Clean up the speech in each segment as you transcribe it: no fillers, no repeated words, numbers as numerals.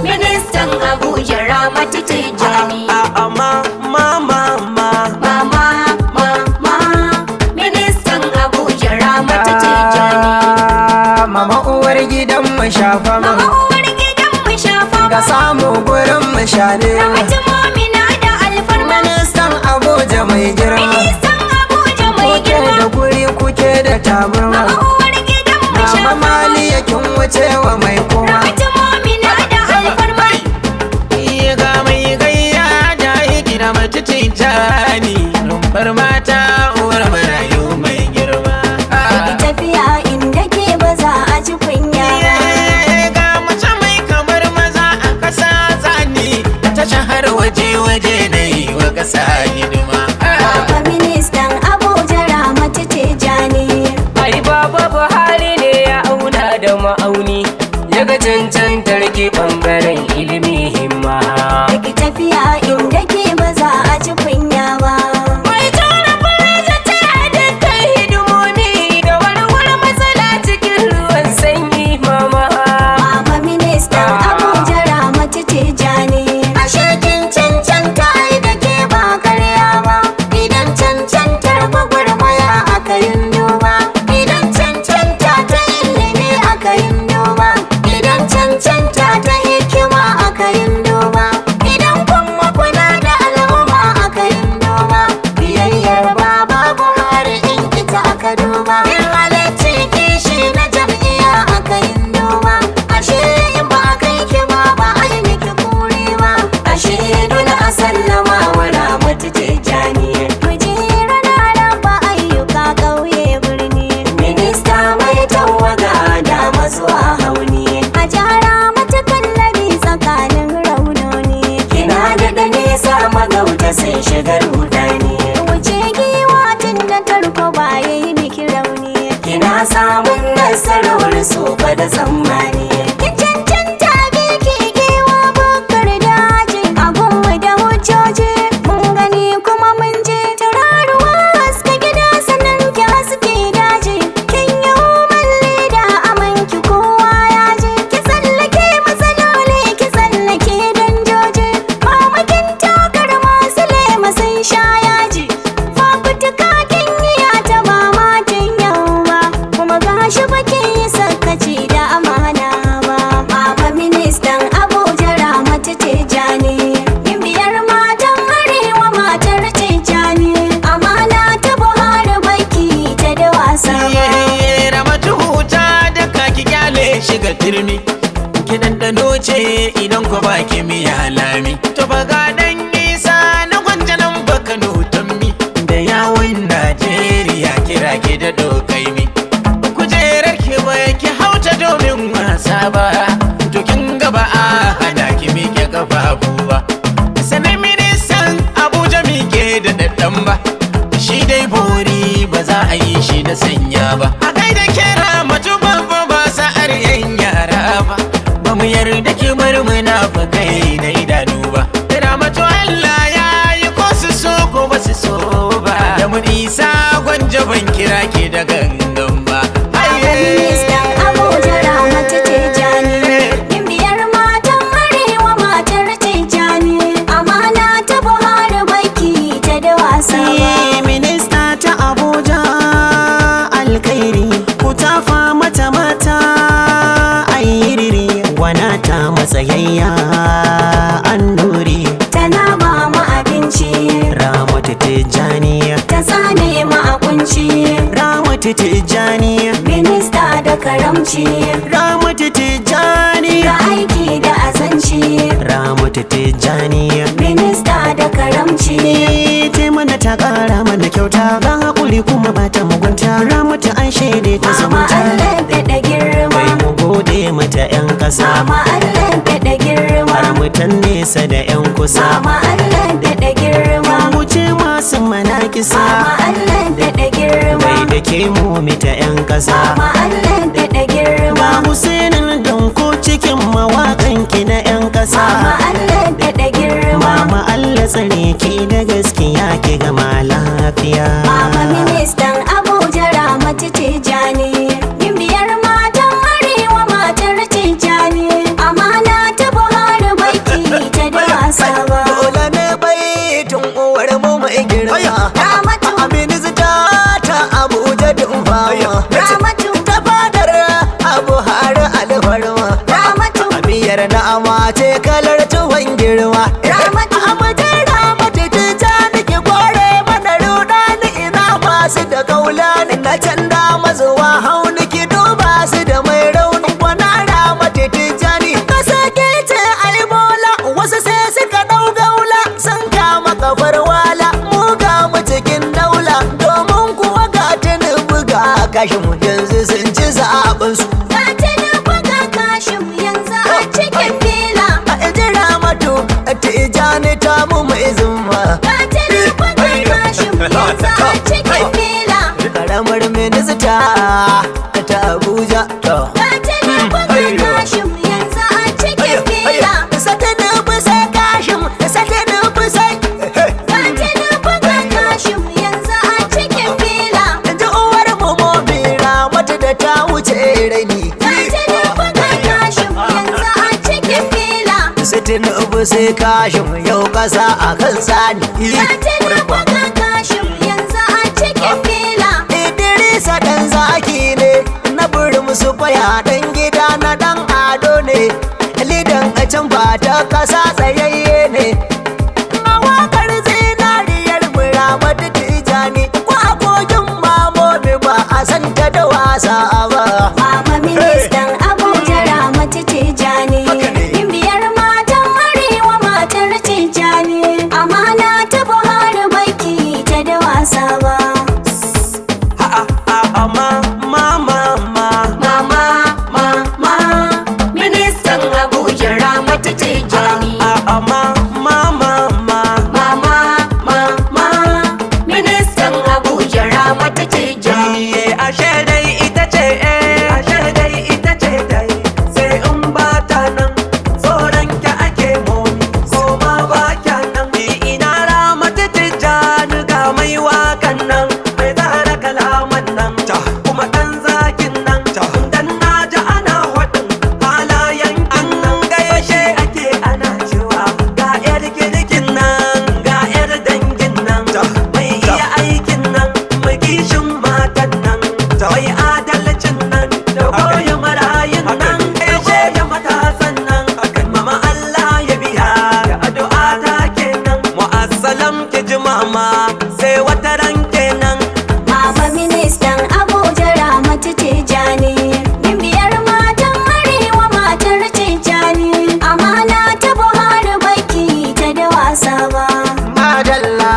Ministan Abuja Ramatu Tijjani. Ministan Abuja Ramatu Tijjani. Mama uwar gidan mu shafa mu. Mama uwar gidan mu shafa mu. Ka samu gurin mu shane. Ramatu Momina da alfarma. Ministan Abuja mai girma. Ministan Abuja mai girma. Kuke da guri kuke da tabarma. Mama uwar gidan mu shafa mu. Mama Maliya kin wuce wa mai kuma. Ramatu Momina da alfarma. Ga mai gayya da yake da Ramatu Tijjani. Rumfar mata uwar marayu mai girma. Ki tafiya inda ke ba za a ji kunya ba. Ga mace mai kamar maza a ƙasa zani. Ta shahar waje-waje na yi wa ƙasa hidima. Baba ministan Abuja Ramatu Tijjani. Ai baba Buhari ne ya auna da ma'auni. Ya ga cancantar ki bangaren ilimi himma. Ki tafiya inda ke ba za a ji kunya ba. Mai tura faraja ta dukkan hidimomi da warware matsala cikin ruwan sanyi mama. Baba ministan Abuja Ramatu Tijjani. Ashe kin cancanta ai da ke ba karya ba. Idan cancantar gwagwarmaya aka yin duba. Idan cancanta ta ilimi aka yin duba. Idan cancanta ta hikima aka yin duba. Idan kuma kuna da al'umma aka yin duba. Biyayyar baba Buhari in ita aka duba. In halarci kishi na jam'iyya aka yin duba. Ashe in ba a kai ki ba a yi miki kuri ba. Ashe dole a sallama wa Ramatu Tijjani. Kujera na raba ayyuka ƙauye birni. Minista mai tawaga da mazuwa hauni. A jara mata kallabi tsakanin raunoni. Kina da nisa magauta sun shiga rudani. Wuce giwa tun da tarko ba ya yi miki rauni. Kina samun nasarar su fa da tsammani. Kin cancanta biki giwa bakar daji. Abun mu da hujjoji mun gani kuma mun je. Turaruwa haska gida sannan ki haske daji. Kin yi umarni da amanki kowa ya je. Ki tsallake matsaloli ki tsallake danjoji. Mamakin takar masu lema sun sha yaji. Fafutuka kin yi ta ba matin yau ba. Kuma gashi baki yi sakaci da amana ba. Baba ministan Abuja Ramatu Tijjani. Gimbiyar matan arewa matar Tijjani. Amana ta Buhari baki ta da wasa ba. Ramatu huta da kaki kyale shiga turmi. Ki ɗanɗano ce idan ku ba ki miya lami. To ba ga ɗan nisa na gwanjanan baka nutammi. Da yawon Najeriya kira ki da dokai mi. Kujerar ki bai ki hauta domin wasa ba. To kin gaba a hana ki miƙe ƙafafu ba. Sanin ministan Abuja miƙe da daɗɗan ba. Shi dai bori ba za a yi shi da sanya ba. A kai da kera matu babba ba sa'ar yan yara ba. Ba mu yarda ki bar munafukai na idanu ba. Ramatu Allah ya yi ko su so ko ba su so ba. Da mu isa gwanja ban kira ki da gangan ba. Baba ministan Abuja Ramatu Tijjani. Gimbiyar matan arewa matar Tijjani. Amana ta Buhari baki ta da wasa ba. Minista ta Abuja alkairi ku tafa mata mata ayyiriri wana ta matsayayya an nuri Tana ba mu abinci. Ramatu Tijjani Ta sane mu a kunci. Ramatu Tijjani Minista da karamci. Ramatu Tijjani Da aiki da azanci. Ramatu Tijjani Minista da karamci. te mana ta kara mana kyauta ga hakuri kuma ba ta mugunta Ramatu an shaide ta Mama zumunta Allah da girma. kai mu gode mata 'yan ƙasa Mama Allah da girma. har mutan nesa da 'yan kusa Mama Allah da girma. mu ce masu manakisa Mama Allah da girma. bai da ke mu mita 'yan ƙasa Mama Allah da girma. ba Husainin Danko cikin mawaƙan ki na 'yan ƙasa Mama Allah da girma. Mama Allah tsare ki da gaskiya ki gama lafiya Baba ministan Abuja Ramatu Tijjani. tabarma Ramatu. Amiyar na'ama ce kalar tuwon girma Ramatu. Amatar Ramatu ta nake kware mana rudani ina masu da kaulani na canda mazuwa hauni ki duba su da mai rauni kwana Ramatu tijani ka sake ce ai bola wasu sai suka dau gaula sun kama kafar wala mu ga mu cikin daula domin kuwa ga tunubu ga kashin mu yanzu sun ci zaɓen su Ga Tinubu ga Kashim yanzu a cikin fila. a ji Ramatu tijani ta mu mai zuma Ga Tinubu ga Kashim yanzu a cikin fila. karamar minista ta Abuja to Ga Tinubu ga Kashim yanzu a cikin fila. Satanubu sai Kashim Satanubu sai Ga Tinubu ga Kashim yanzu a cikin fila. ji uwar mu mobira mata da ta wuce raini Ga Tinubu ga Kashim yanzu a cikin fila. Satanubu sai Kashim yau kasa a kan sani Ga Tinubu ga Kashim yanzu a cikin fila. Idrisa dan zaki ne na burin musu kwaya dan gida na dan ado ne lidan a can ba ta kasa tsayayye ne a wakar zinariyar Ramatu Tijani ko a kogin mamomi ba a san ta da wasa ba Mama ministan Abuja Ramatu Tijani. Gimbiyar matan Arewa matar Tijani. Amana ta Buhari baki ta da wasa ba. Ministan Abuja Ramatu Tijani. Ministan Abuja Ramatu Tijani. Ashe dai ita ce ashe dai ita ce dai sai in ba ta nan tsoron ki ake moni ko ma ba kya nan ina Ramatu Tijani ga mai wakan nan mai tsara kalaman nan kuma dan zakin nan dan na ji ana wadin halayen an nan gaishe ake ana cewa ga yar kirkin nan ga yar dangin nan mai iya aikin nan mai kishin matan nan mai adalcin nan da koyi marayin nan da koyi matasan nan mama Allah ya biya da addu'a ta kenan mu'assalam ki ji mama sai wata ran kenan Mama ministan Abuja Ramatu Tijani. Gimbiyar matan Arewa matar Tijani. Amana ta Buhari baki ta da wasa ba. Madalla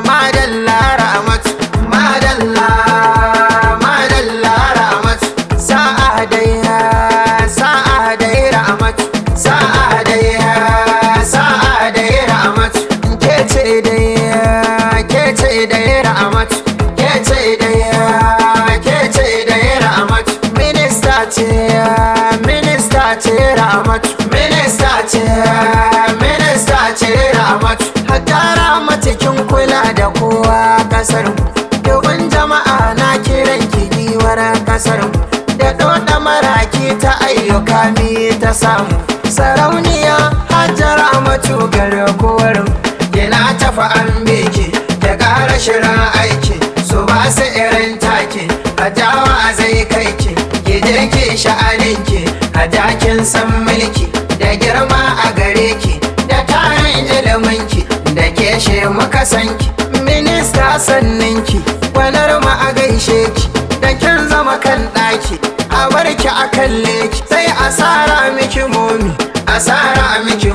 Madalla Ramatu Madalla Madalla Ramatu sa'a dai Ramatu sa'a dai Ramatu ke ce dai Ramatu ke ce dai Ramatu minista ce Ramatu minista ce Ramatu hatta Ramatu kin kula da kowa kasar mu domin jama'a na kiran ki giwar kasar mu da doda maraki ta ayyuka mi ta samu sarauniya Hajjar Ramatu garkuwar mu yana tafa an beki da ƙara shirin aiki su ba su irin take a jawa zai kai ki je ki sha'aninki a dakin san mulki da girma a gare ki da tarin iliminki da keshe muka sanki minista sanninki kwanar ma a gaishe ki da kin zama kan ɗaki a barki a kalle ki sai asara miki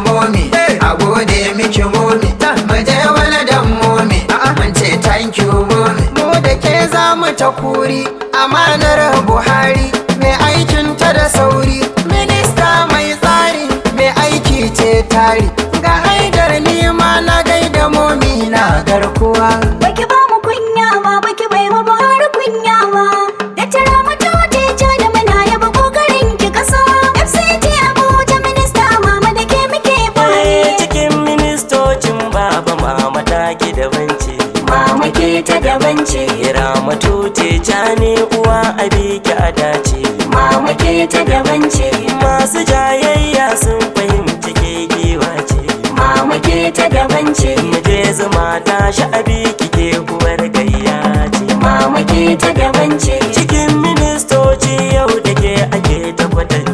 momi a gode miki momi mu je wani dan momi mun ce thank you momi mu da ke za mu ta kuri amanar Buhari mai aikin ta da sauri minista mai tsari mai aiki ce tari ga haidar nima na gaida momi na garkuwa Baki ba mu kunya ba, baki bai wa Buhari kunya ba. Da tara mata Tijani muna yaba kokarin ki kasa. FCT Abuja minista mama da ke muke fari. cikin ministocin baba mama ta ki daban ce Mama ke ta daban ce. Ramatu Tijani uwa abiki a dace Mama ke ta daban ce. masu jayayya sun fahimci ke giwa ce Mama ke ta daban ce. mu je zuma ta sha'abi kike uwar gayya ce Mama ke ta daban ce. cikin ministoci yau da ke ake tabbatar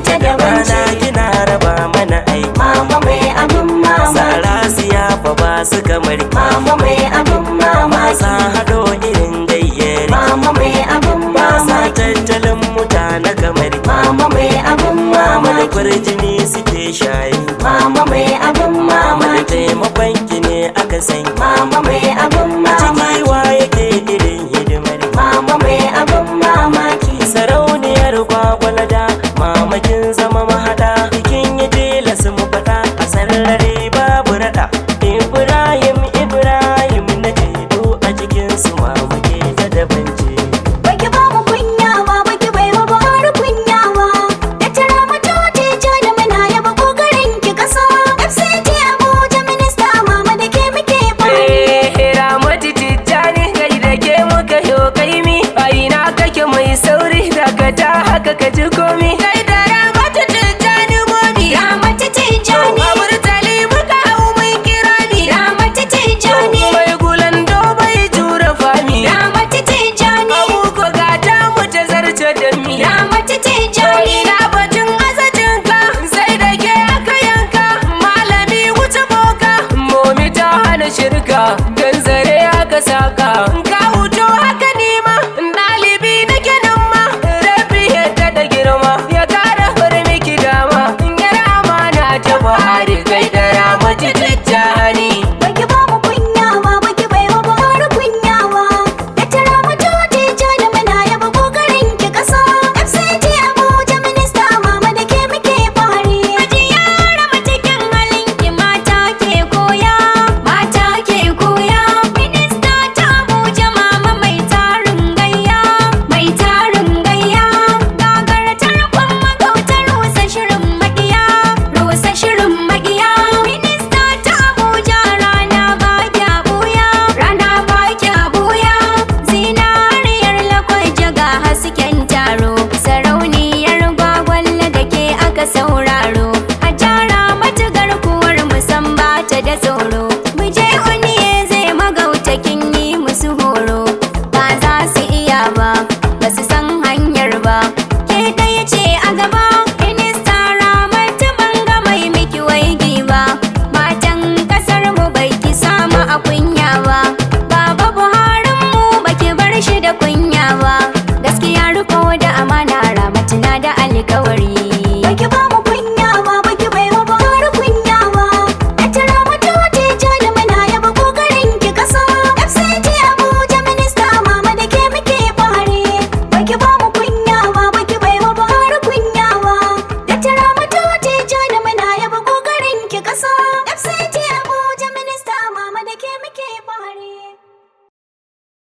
ita da Rana wance. kina raba mana aiki. Mama mai abin mamaki. Sara siyafa ba su kamar ki. Mama mai abin Masa mamaki. haɗo irin gayyar ki. Mama mai abin Masa mamaki. tattalin mutane kamar ki. Mama mai abin Mama da mamaki. kwarjini suke shayi. Mama mai abin Mama da mamaki. taimakon ki ne aka san ki. Mama mai abin A ciki mamaki. wa yake irin hidimar ki. Mama mai abin mamaki. Sarauniyar gwagwalada, mama kin zama mahada. Kin yi tilas mu faɗa a sarari babu raɗa. Ibrahim Ibrahim na jedo a cikin su mama ke da daban ce. Baki ba mu kunya ba, baki bai wa Buhari kunya ba. Da tara mutoci jani muna yaba kokarin ki kasa. FCT Abuja minista mama da ke muke fari. Ramatu Tijjani kai da ke muka yo kaimi a ina kake mai sauri daga ta haka ka ji komi kai da Ramatu Tijjani momi Ramatu Tijjani. a burtali muka hau mai kirani Ramatu Tijjani. mai gulando bai jura fami Ramatu Tijjani. abuko gata mu ta zarce da mi Ramatu Tijjani. ina batun azatin ka sai da ke aka yanka malami wuce boka momi ta hana shirka gan zare aka saka ka wuto haka nima ɗalibi nake nan ma rabi yadda da girma ya kara miki dama yar amana ta Buhari kai da Ramatu Tijjani. Baki ba mu kunya ba, baki bai wa Buhari kunya ba. Da tara mutoci jani muna yaba kokarin ki kasa. FCT Abuja minista mama da ke muke fari. Hajiya Ramatu kin halin ki mata ke koya. Mata ke koya. Minista ta Abuja mama mai tarin gayya. Mai tarin gayya. Gagar tarkon magauta rusa shirin maƙiya. Rusa shirin maƙiya. Minista ta Abuja rana ba kya buya. Rana ba kya buya. Zinariyar lakwaje ga hasken taro. Sarauniyar gwagwalla da ke aka sauraro. A jara mata garkuwar musan ba ta da tsoro. Mu je uniye zai magauta kin yi musu horo. Ba za su iya ba, ba su san hanyar ba. Ke ɗaya ce a gaba, minista Ramatu ban ga mai miki waigi ba. Matan ƙasar mu bai ki samu a kunya ba. Baba Buharin mu baki bar shi da kunya ba. Gaskiya riko da